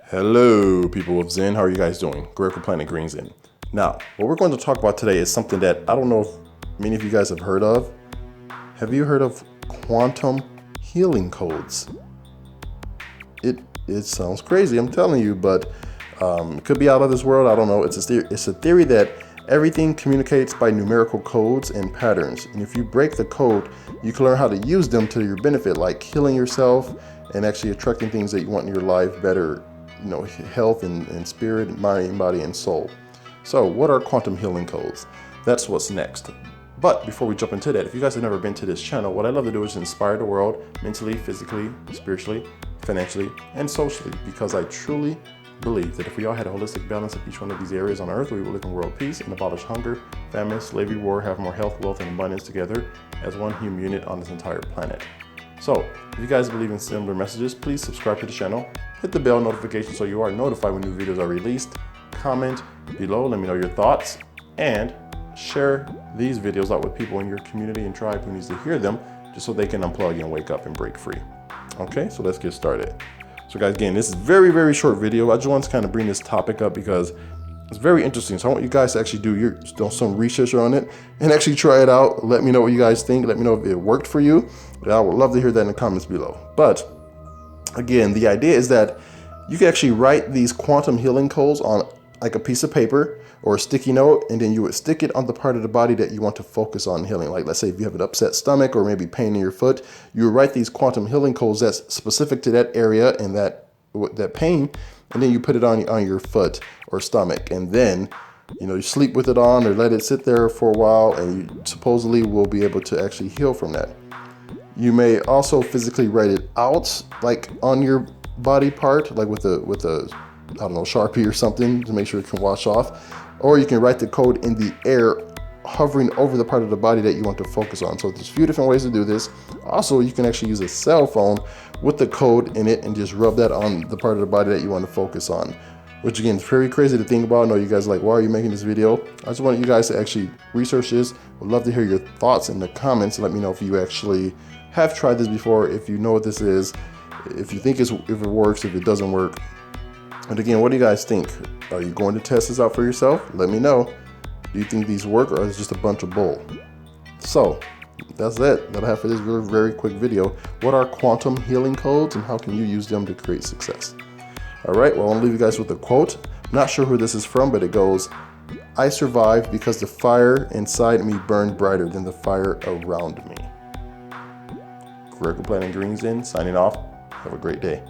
Hello, people of Zen. How are you guys doing? Greg with Planet Green Zen. Now, what we're going to talk about today is something that I don't know if many of you guys have heard of. Have you heard of quantum healing codes? It sounds crazy, I'm telling you, but it could be out of this world. I don't know. It's a theory that everything communicates by numerical codes and patterns. And if you break the code, you can learn how to use them to your benefit, like healing yourself and actually attracting things that you want in your life, better, health and spirit, mind, body, and soul. So what are quantum healing codes? That's what's next. But before we jump into that, if you guys have never been to this channel, what I love to do is inspire the world mentally, physically, spiritually, financially, and socially, because I truly believe that if we all had a holistic balance of each one of these areas on earth, we will live in world peace and abolish hunger, famine, slavery, war, have more health, wealth, and abundance together as one human unit on this entire planet. So if you guys believe in similar messages, please subscribe to the channel, hit the bell notification so you are notified when new videos are released, comment below, let me know your thoughts, and share these videos out with people in your community and tribe who needs to hear them, just so they can unplug and wake up and break free. Okay, so let's get started. So guys, again, this is very, very short video. I just want to kind of bring this topic up because it's very interesting. So I want you guys to actually do some research on it and actually try it out. Let me know what you guys think. Let me know if it worked for you. I would love to hear that in the comments below. But again, the idea is that you can actually write these quantum healing codes on like a piece of paper or a sticky note, and then you would stick it on the part of the body that you want to focus on healing. Like, let's say if you have an upset stomach or maybe pain in your foot, you would write these quantum healing codes that's specific to that area and that pain, and then you put it on your foot or stomach, and then you sleep with it on or let it sit there for a while, and you supposedly will be able to actually heal from that. You may also physically write it out, like on your body part, like with a I don't know, Sharpie or something to make sure it can wash off. Or you can write the code in the air, hovering over the part of the body that you want to focus on. So there's a few different ways to do this. Also, you can actually use a cell phone with the code in it and just rub that on the part of the body that you want to focus on. Which again, is very crazy to think about. I know you guys are like, why are you making this video? I just want you guys to actually research this. Would love to hear your thoughts in the comments. Let me know if you actually have tried this before, if you know what this is, if you think if it works, if it doesn't work. And again, what do you guys think? Are you going to test this out for yourself? Let me know. Do you think these work, or is it just a bunch of bull? So that's it that I have for this very, very quick video. What are quantum healing codes and how can you use them to create success? All right, well, I'll leave you guys with a quote. I'm not sure who this is from, but it goes, "I survived because the fire inside me burned brighter than the fire around me." Greg with Planet Green Zen signing off. Have a great day.